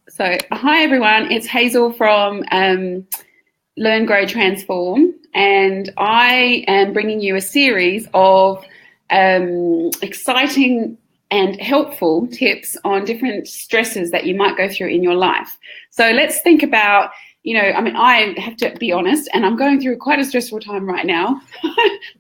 So, hi everyone, it's Hazel from Learn, Grow, Transform, and I am bringing you a series of exciting and helpful tips on different stresses that you might go through in your life. So, let's think about, I have to be honest, and I'm going through quite a stressful time right now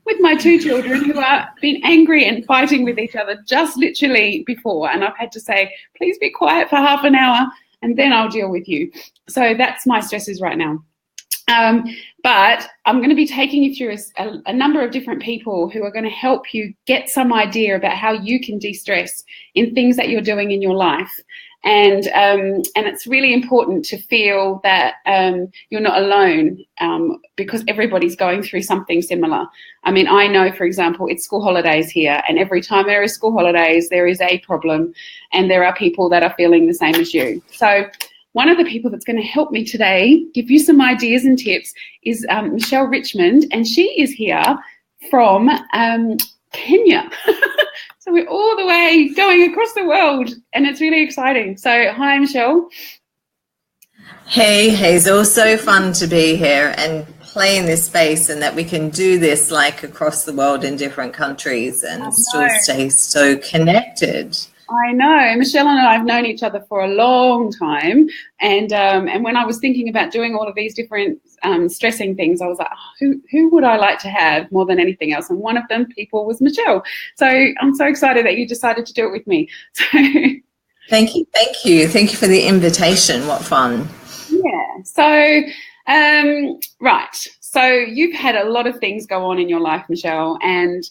with my two children who are been angry and fighting with each other just literally before, and I've had to say, please be quiet for half an hour and then I'll deal with you. So that's my stresses right now. But I'm going to be taking you through a number of different people who are going to help you get some idea about how you can de-stress in things that you're doing in your life. And it's really important to feel that you're not alone because everybody's going through something similar. I mean, I know, for example, it's school holidays here, and every time there is school holidays, there is a problem, and there are people that are feeling the same as you. So one of the people that's going to help me today, give you some ideas and tips, is Michelle Richmond, and she is here from Kenya. So we're all the way going across the world, and it's really exciting. So hi, Michelle. Hey, Hazel, so fun to be here and play in this space, and that we can do this like across the world in different countries and still stay so connected. I know. Michelle and I have known each other for a long time, and when I was thinking about doing all of these different stressing things, I was like, oh, who would I like to have more than anything else? And one of them people was Michelle. So I'm so excited that you decided to do it with me. So thank you for the invitation. What fun. Yeah. So right. So you've had a lot of things go on in your life, Michelle, and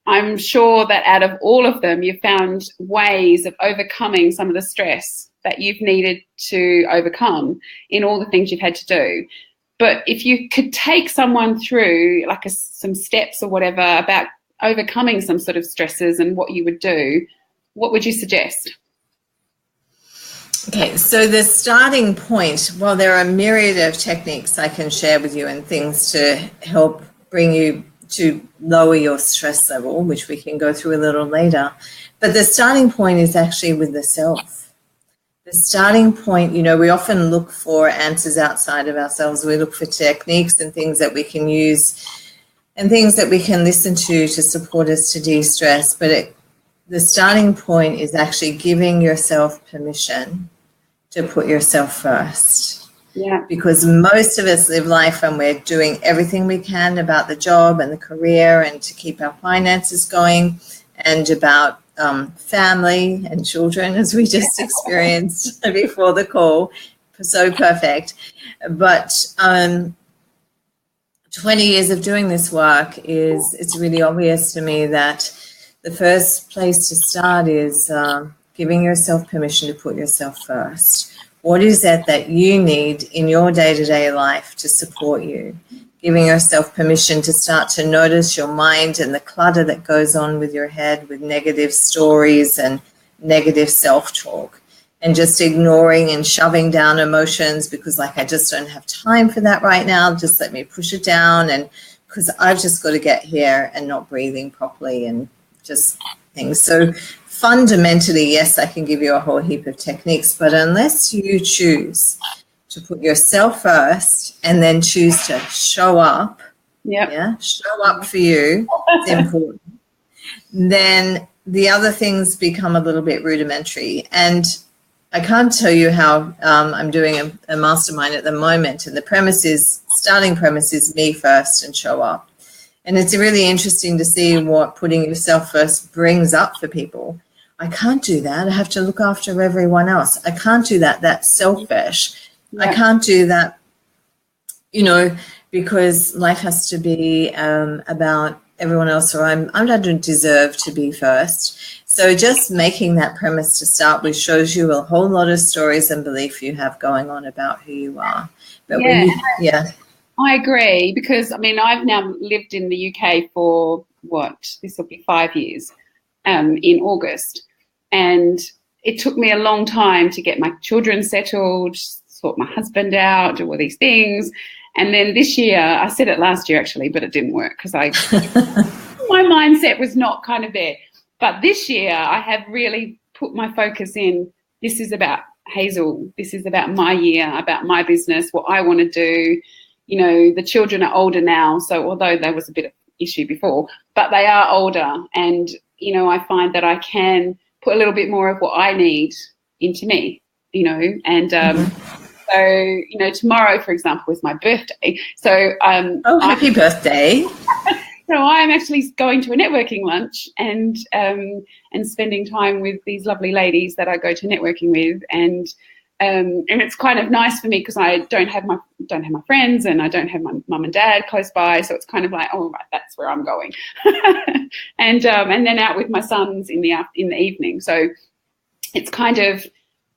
I'm sure that out of all of them, you've found ways of overcoming some of the stress that you've needed to overcome in all the things you've had to do. But if you could take someone through like some steps or whatever about overcoming some sort of stresses and what you would do, what would you suggest? Okay, so the starting point, well, there are a myriad of techniques I can share with you and things to help bring you to lower your stress level, which we can go through a little later. But the starting point is actually with the self. The starting point, we often look for answers outside of ourselves. We look for techniques and things that we can use and things that we can listen to support us to de-stress. But the starting point is actually giving yourself permission to put yourself first. Yeah. Because most of us live life and we're doing everything we can about the job and the career and to keep our finances going and about family and children, as we just experienced before the call. So perfect. But 20 years of doing this work it's really obvious to me that the first place to start is giving yourself permission to put yourself first. What is that you need in your day-to-day life to support you? Giving yourself permission to start to notice your mind and the clutter that goes on with your head with negative stories and negative self-talk, and just ignoring and shoving down emotions because I just don't have time for that right now. Just let me push it down, and because I've just got to get here, and not breathing properly and just things. So fundamentally, yes, I can give you a whole heap of techniques, but unless you choose to put yourself first and then choose to show up, show up for you, it's important, then the other things become a little bit rudimentary. And I can't tell you how I'm doing a mastermind at the moment, and the starting premise is me first and show up. And it's really interesting to see what putting yourself first brings up for people. I can't do that. I have to look after everyone else. I can't do that. That's selfish. Yeah. I can't do that, because life has to be about everyone else, or I don't deserve to be first. So just making that premise to start with shows you a whole lot of stories and belief you have going on about who you are. But I agree, because I've now lived in the UK for this will be 5 years in August, and it took me a long time to get my children settled, sort my husband out, do all these things. And then this year, I said it last year actually, but it didn't work because my mindset was not kind of there. But this year I have really put my focus in, this is about Hazel, this is about my year, about my business, what I want to do. You know, the children are older now, so although there was a bit of issue before, but they are older, and you know, I find that I can put a little bit more of what I need into me, you know, and so, you know, tomorrow, for example, is my birthday. So, oh, happy birthday! So I'm actually going to a networking lunch and spending time with these lovely ladies that I go to networking with, and it's kind of nice for me because I don't have my friends and I don't have my mum and dad close by, so it's kind of like, oh right, that's where I'm going, and then out with my sons in the evening. So it's kind of,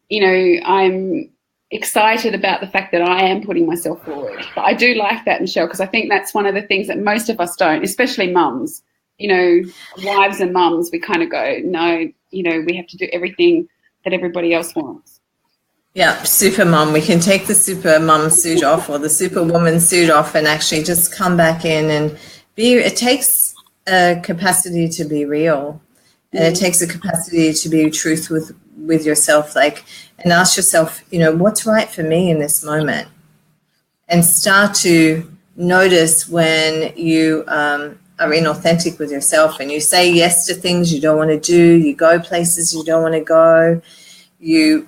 you know, I'm excited about the fact that I am putting myself forward. But I do like that, Michelle, because I think that's one of the things that most of us don't, especially mums. You know, wives and mums, we kind of go, no, you know, we have to do everything that everybody else wants. Yeah, super mum. We can take the super mum suit off or the superwoman suit off and actually just come back in and be. It takes a capacity to be real, and it takes a capacity to be truth with yourself, like, and ask yourself, you know, what's right for me in this moment, and start to notice when you are inauthentic with yourself and you say yes to things you don't want to do, you go places you don't want to go, you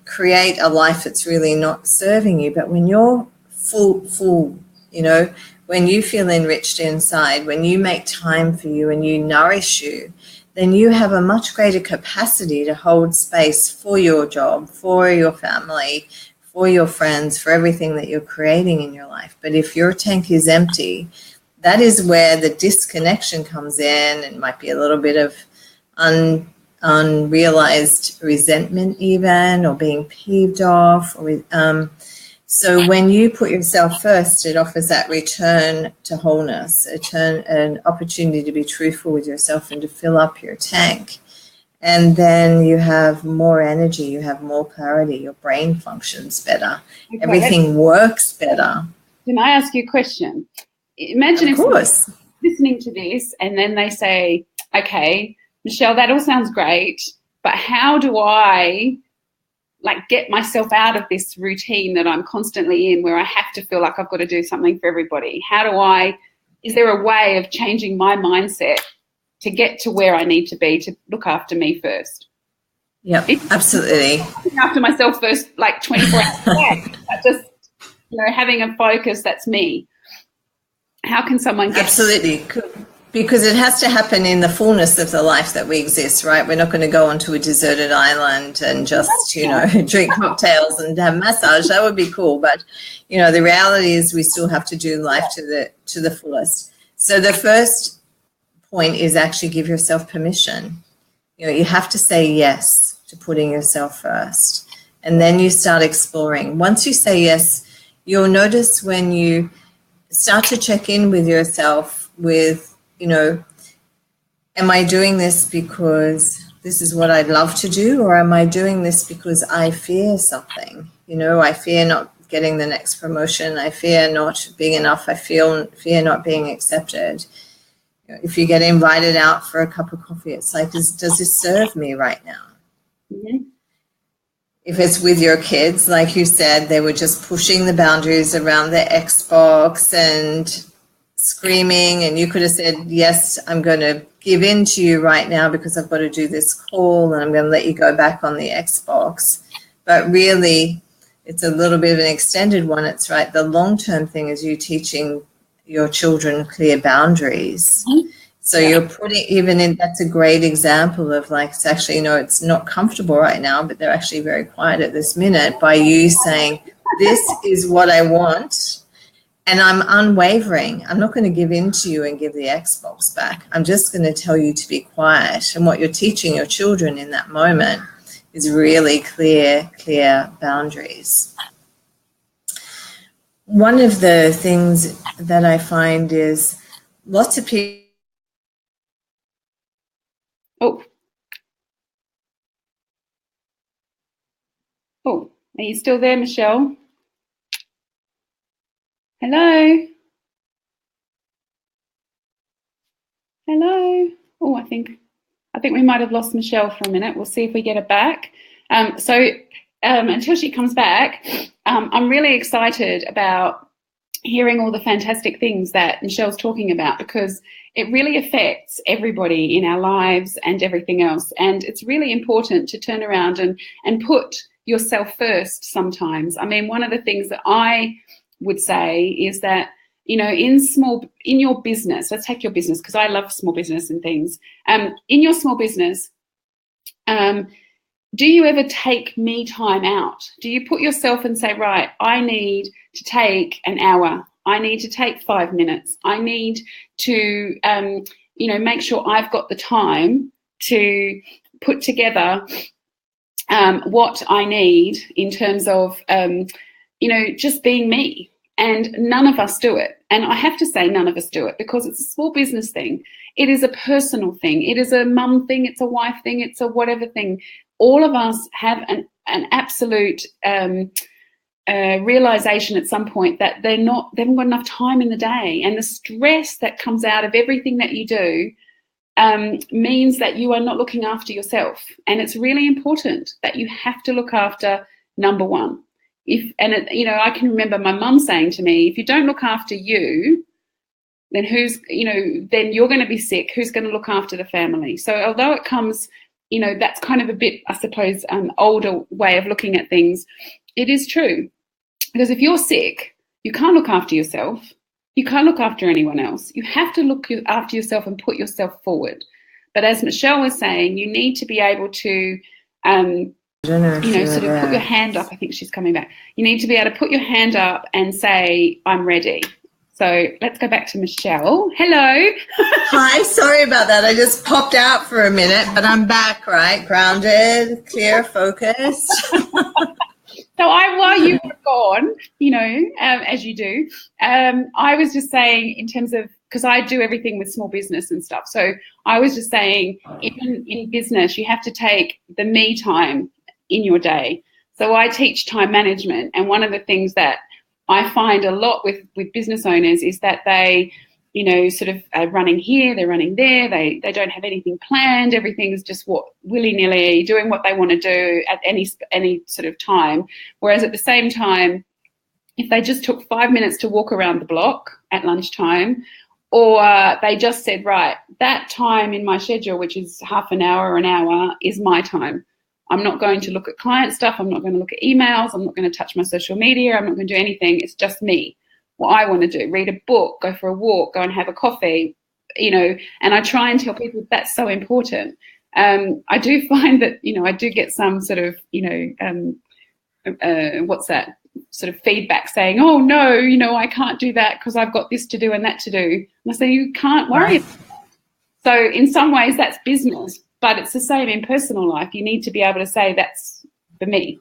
create a life that's really not serving you. But when you're full, you know, when you feel enriched inside, when you make time for you and you nourish you, then you have a much greater capacity to hold space for your job, for your family, for your friends, for everything that you're creating in your life. But if your tank is empty, that is where the disconnection comes in, and might be a little bit of unrealized resentment even, or being peeved off. So when you put yourself first, it offers that return to wholeness, an opportunity to be truthful with yourself and to fill up your tank. And then you have more energy, you have more clarity, your brain functions better, okay. Everything works better. Can I ask you a question? Imagine if someone's listening to this and then they say, okay, Michelle, that all sounds great, but how do I get myself out of this routine that I'm constantly in, where I have to feel like I've got to do something for everybody? Is there a way of changing my mindset to get to where I need to be, to look after me first? Yeah, absolutely. Looking after myself first, 24 hours a day. Just, having a focus that's me. How can someone get... Absolutely. Because it has to happen in the fullness of the life that we exist, right? We're not going to go onto a deserted island and just, drink cocktails and have massage. That would be cool. But, the reality is we still have to do life to the fullest. So the first point is actually give yourself permission. You have to say yes to putting yourself first. And then you start exploring. Once you say yes, you'll notice when you start to check in with yourself with, am I doing this because this is what I'd love to do, or am I doing this because I fear something? I fear not getting the next promotion. I fear not being enough. I fear not being accepted. If you get invited out for a cup of coffee, it's like, does this serve me right now? Mm-hmm. If it's with your kids, like you said, they were just pushing the boundaries around the Xbox and screaming, and you could have said, yes, I'm going to give in to you right now because I've got to do this call and I'm going to let you go back on the Xbox. But really, it's a little bit of an extended one. It's right. The long-term thing is you teaching your children clear boundaries. Mm-hmm. So you're putting even in, that's a great example of it's actually, it's not comfortable right now, but they're actually very quiet at this minute, by you saying, this is what I want. And I'm unwavering. I'm not going to give in to you and give the Xbox back. I'm just going to tell you to be quiet. And what you're teaching your children in that moment is really clear boundaries. One of the things that I find is lots of people... Oh, are you still there, Michelle? Hello? Hello? Oh, I think we might have lost Michelle for a minute. We'll see if we get her back. So until she comes back, I'm really excited about hearing all the fantastic things that Michelle's talking about, because it really affects everybody in our lives and everything else. And it's really important to turn around and put yourself first sometimes. I mean, one of the things that I would say is that, you know, in your business, let's take your business, because I love small business and things. In your small business, do you ever take me time out? Do you put yourself and say, right, I need to take an hour. I need to take 5 minutes. I need to, you know, make sure I've got the time to put together what I need in terms of, you know, just being me. And none of us do it. And I have to say none of us do it, because it's a small business thing. It is a personal thing. It is a mum thing. It's a wife thing. It's a whatever thing. All of us have an absolute realization at some point that they haven't got enough time in the day. And the stress that comes out of everything that you do means that you are not looking after yourself. And it's really important that you have to look after number one. You know, I can remember my mum saying to me, if you don't look after you, then then you're going to be sick. Who's going to look after the family? So although it comes, you know, that's kind of a bit, I suppose, older way of looking at things, it is true. Because if you're sick, you can't look after yourself. You can't look after anyone else. You have to look after yourself and put yourself forward. But as Michelle was saying, you need to be able to, you know, sort of put your hand up. I think she's coming back. You need to be able to put your hand up and say, I'm ready. So let's go back to Michelle. Hello. Hi, sorry about that. I just popped out for a minute, but I'm back, right? Grounded, clear, focused. So while you were gone, you know, as you do, I was just saying in terms of, because I do everything with small business and stuff. So I was just saying, even in business, you have to take the me time in your day. So I teach time management. And one of the things that I find a lot with business owners is that they, you know, sort of are running here, they're running there, they don't have anything planned, everything's just willy-nilly, doing what they want to do at any sort of time. Whereas at the same time, if they just took 5 minutes to walk around the block at lunchtime, or they just said, right, that time in my schedule, which is half an hour or an hour, is my time. I'm not going to look at client stuff. I'm not going to look at emails. I'm not going to touch my social media. I'm not going to do anything. It's just me. What I want to do, read a book, go for a walk, go and have a coffee, you know, and I try and tell people that's so important. I do find that, you know, I do get some sort of, you know, what's that sort of feedback saying, oh, no, you know, I can't do that because I've got this to do and that to do. And I say, you can't worry. Right. So in some ways that's business, but it's the same in personal life. You need to be able to say that's for me.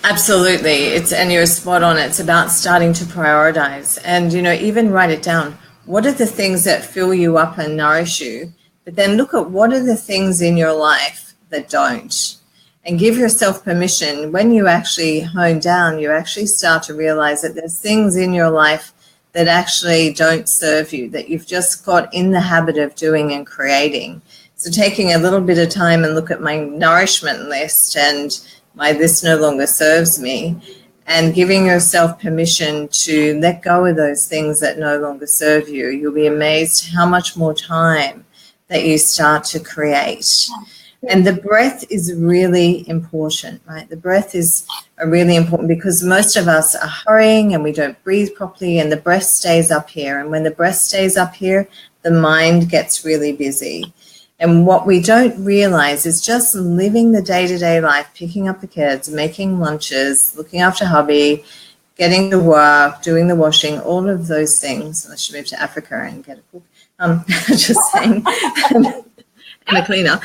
Absolutely. And you're spot on. It's about starting to prioritize and, you know, even write it down. What are the things that fill you up and nourish you? But then look at what are the things in your life that don't. And give yourself permission. When you actually hone down, you actually start to realize that there's things in your life that actually don't serve you, that you've just got in the habit of doing and creating. So taking a little bit of time and look at my nourishment list and my this no longer serves me, and giving yourself permission to let go of those things that no longer serve you, you'll be amazed how much more time that you start to create. And the breath is really important, right? The breath is really important because most of us are hurrying and we don't breathe properly, and the breath stays up here. And when the breath stays up here, the mind gets really busy. And what we don't realize is just living the day-to-day life, picking up the kids, making lunches, looking after hubby, getting to work, doing the washing, all of those things. I should move to Africa and get a cook. Just saying. And a cleaner.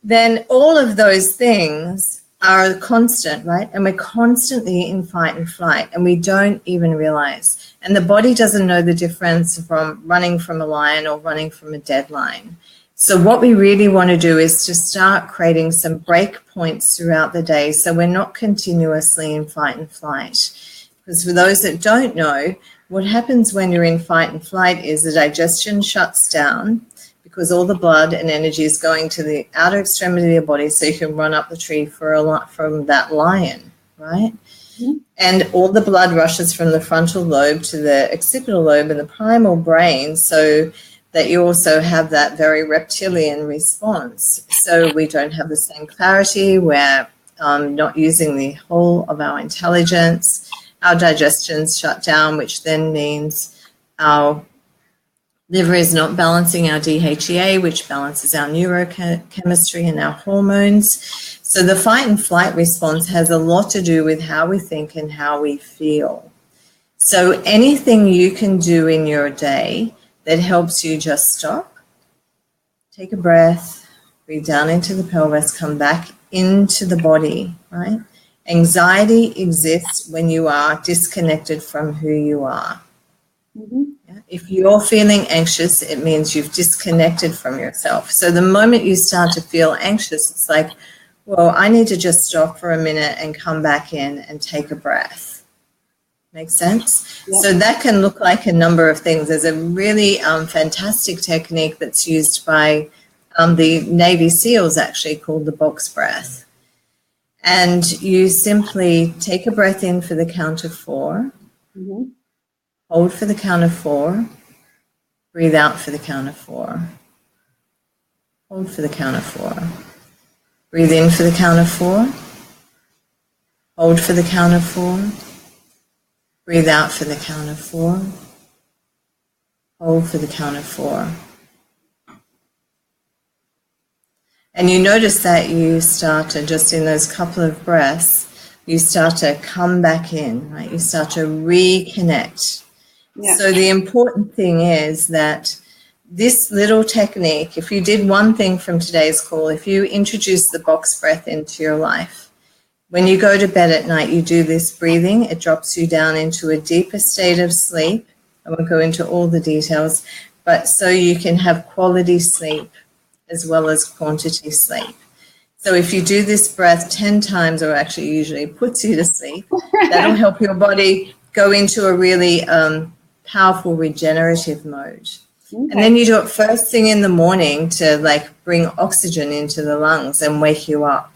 Then all of those things are constant, right? And we're constantly in fight and flight, and we don't even realize. And the body doesn't know the difference from running from a lion or running from a deadline. So what we really want to do is to start creating some break points throughout the day so we're not continuously in fight and flight. Because for those that don't know, what happens when you're in fight and flight is the digestion shuts down because all the blood and energy is going to the outer extremity of your body so you can run up the tree from that lion, right? Mm-hmm. And all the blood rushes from the frontal lobe to the occipital lobe and the primal brain, so that you also have that very reptilian response. So we don't have the same clarity. We're not using the whole of our intelligence. Our digestion's shut down, which then means our liver is not balancing our DHEA, which balances our neurochemistry and our hormones. So the fight and flight response has a lot to do with how we think and how we feel. So anything you can do in your day that helps you just stop, take a breath, breathe down into the pelvis, come back into the body, right? Anxiety exists when you are disconnected from who you are. Mm-hmm. If you're feeling anxious, it means you've disconnected from yourself. So the moment you start to feel anxious, it's like, well, I need to just stop for a minute and come back in and take a breath. Makes sense? Yep. So that can look like a number of things. There's a really fantastic technique that's used by the Navy SEALs, actually, called the box breath. And you simply take a breath in for the count of 4. Mm-hmm. Hold for the count of 4. Breathe out for the count of 4. Hold for the count of 4. Breathe in for the count of 4. Hold for the count of 4. Breathe out for the count of 4. Hold for the count of 4. And you notice that you start to, just in those couple of breaths, you start to come back in, right? You start to reconnect. Yeah. So the important thing is that this little technique, if you did one thing from today's call, if you introduce the box breath into your life, when you go to bed at night, you do this breathing. It drops you down into a deeper state of sleep. I won't go into all the details, but so you can have quality sleep as well as quantity sleep. So if you do this breath 10 times, or actually usually puts you to sleep, that'll help your body go into a really powerful regenerative mode. Okay. And then you do it first thing in the morning to like bring oxygen into the lungs and wake you up.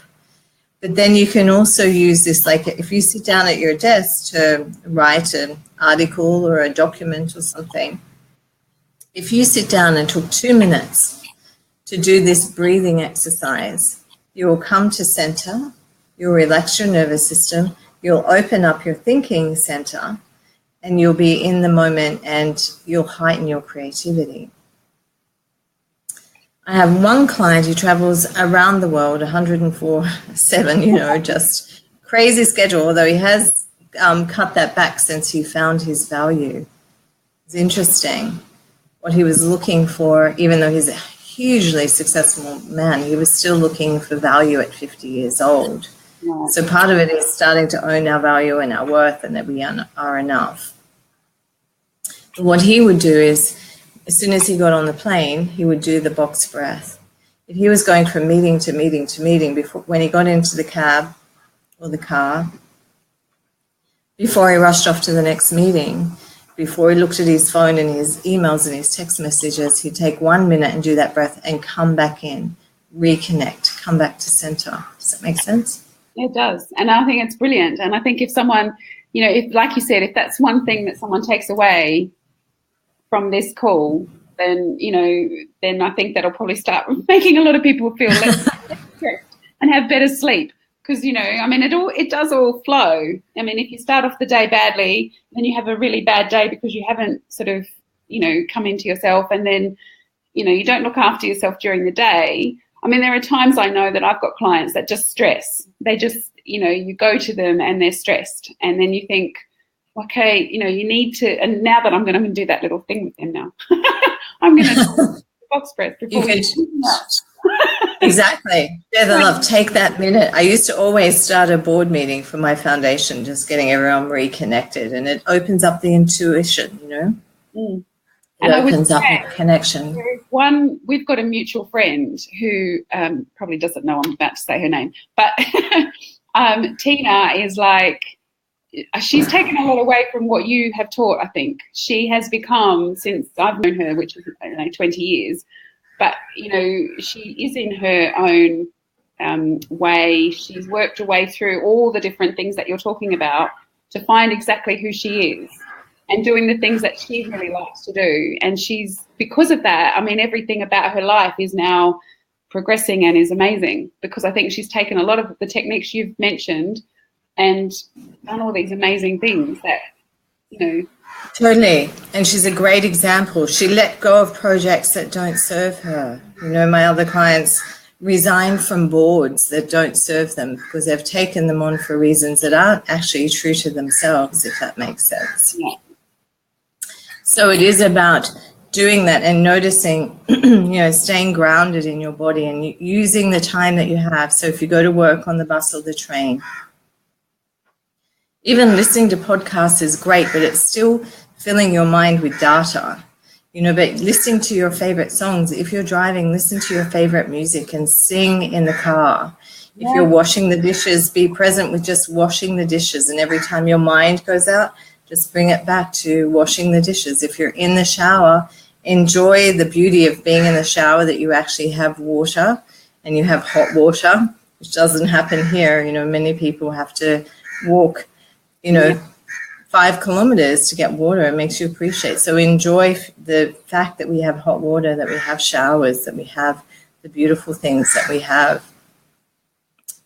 But then you can also use this, like if you sit down at your desk to write an article or a document or something, if you sit down and took 2 minutes to do this breathing exercise, you will come to center, you'll relax your nervous system, you'll open up your thinking center, and you'll be in the moment and you'll heighten your creativity. I have one client who travels around the world 104/7, just crazy schedule, although he has cut that back since he found his value. It's interesting what he was looking for, even though he's a hugely successful man, he was still looking for value at 50 years old. Right. So part of it is starting to own our value and our worth and that we are enough. What he would do is, as soon as he got on the plane, he would do the box breath. If he was going from meeting to meeting to meeting, when he got into the cab or the car, before he rushed off to the next meeting, before he looked at his phone and his emails and his text messages, he'd take 1 minute and do that breath and come back in, reconnect, come back to center. Does that make sense? It does. And I think it's brilliant. And I think if someone, if, like you said, if that's one thing that someone takes away from this call, then then I think that'll probably start making a lot of people feel less stressed and have better sleep. Because it does all flow. I mean, if you start off the day badly, then you have a really bad day because you haven't sort of come into yourself, and then you don't look after yourself during the day. I mean, there are times I know that I've got clients that just stress. They just you go to them and they're stressed, and then you think, okay, you need to, and now that I'm going to do that little thing with them now, I'm going to do box breath before we do that. Exactly. Yeah, the love. Take that minute. I used to always start a board meeting for my foundation, just getting everyone reconnected, and it opens up the intuition, Mm. It opens up that connection. We've got a mutual friend who probably doesn't know I'm about to say her name, but Tina is like, she's taken a lot away from what you have taught, I think. She has become, since I've known her, which is 20 years, but she is in her own way. She's worked her way through all the different things that you're talking about to find exactly who she is and doing the things that she really likes to do. And because of that, I mean, everything about her life is now progressing and is amazing, because I think she's taken a lot of the techniques you've mentioned and done all these amazing things that, Totally. And she's a great example. She let go of projects that don't serve her. My other clients resign from boards that don't serve them because they've taken them on for reasons that aren't actually true to themselves, if that makes sense. Yeah. So it is about doing that and noticing, staying grounded in your body and using the time that you have. So if you go to work on the bus or the train, even listening to podcasts is great, but it's still filling your mind with data. But listening to your favorite songs, if you're driving, listen to your favorite music and sing in the car. If you're washing the dishes, be present with just washing the dishes. And every time your mind goes out, just bring it back to washing the dishes. If you're in the shower, enjoy the beauty of being in the shower, that you actually have water and you have hot water, which doesn't happen here. Many people have to walk, 5 kilometers to get water. It makes you appreciate. So enjoy the fact that we have hot water, that we have showers, that we have the beautiful things that we have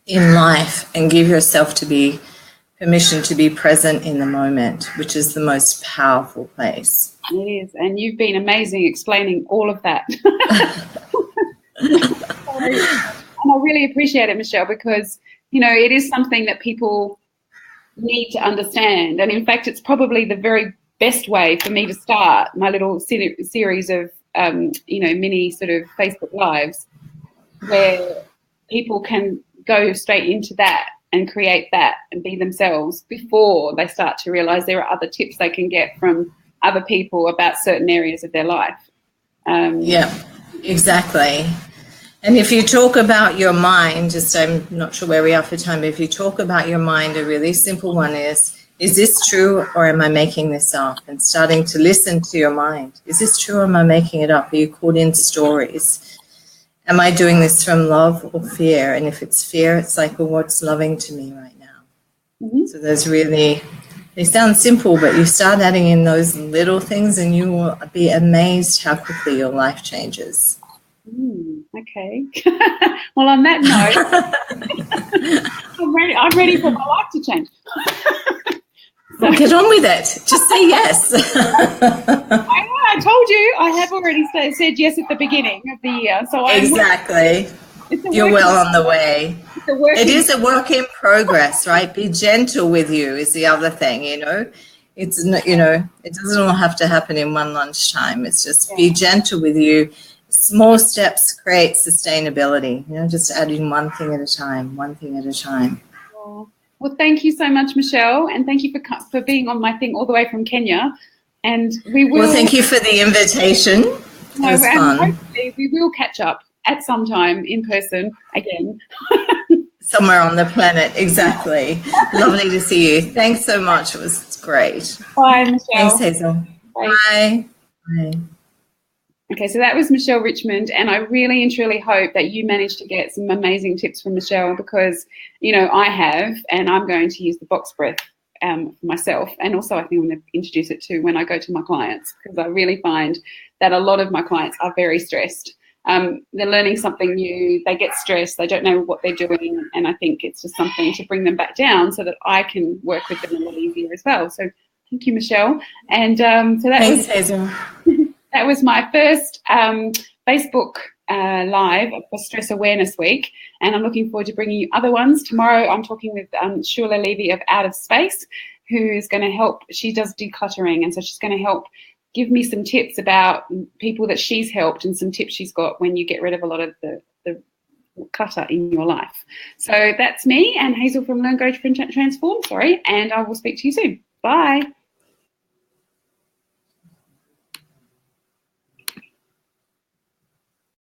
in life, and give yourself permission to be present in the moment, which is the most powerful place. It is. And you've been amazing explaining all of that. And I really appreciate it, Michelle, because, it is something that people need to understand. And in fact, it's probably the very best way for me to start my little series of, mini sort of Facebook Lives, where people can go straight into that and create that and be themselves before they start to realize there are other tips they can get from other people about certain areas of their life. Yeah, exactly. And if you talk about your mind, I'm not sure where we are for time, but if you talk about your mind, a really simple one is this true or am I making this up? And starting to listen to your mind. Is this true or am I making it up? Are you caught in stories? Am I doing this from love or fear? And if it's fear, it's like, well, what's loving to me right now? Mm-hmm. So they sound simple, but you start adding in those little things and you will be amazed how quickly your life changes. Okay. Well, on that note, I'm ready for my life to change. Well, get on with it. Just say yes. I told you I have already said yes at the beginning of the year. So exactly. You're well on the way. It is a work in progress, right? Be gentle with you is the other thing, It's, it doesn't all have to happen in one lunchtime. It's just be gentle with you. Small steps create sustainability, just adding one thing at a time. Well, thank you so much, Michelle, and thank you for being on my thing all the way from Kenya. And we will. Well, thank you for the invitation. It was fun. Hopefully we will catch up at some time in person again. Somewhere on the planet, exactly. Lovely to see you. Thanks so much. It was great. Bye, Michelle. Thanks, Hazel. Bye. Bye. Okay, so that was Michelle Richmond, and I really and truly hope that you managed to get some amazing tips from Michelle, because, I have, and I'm going to use the box breath for myself, and also I think I'm going to introduce it to when I go to my clients, because I really find that a lot of my clients are very stressed. They're learning something new, they get stressed, they don't know what they're doing, and I think it's just something to bring them back down so that I can work with them a lot easier as well. So thank you, Michelle. And so that Thanks, Hazel. That was my first Facebook Live for Stress Awareness Week, and I'm looking forward to bringing you other ones. Tomorrow I'm talking with Shula Levy of Out of Space, who's going to help. She does decluttering, and so she's going to help give me some tips about people that she's helped and some tips she's got when you get rid of a lot of the clutter in your life. So that's me and Hazel from Learn, Grow, Transform, and I will speak to you soon. Bye.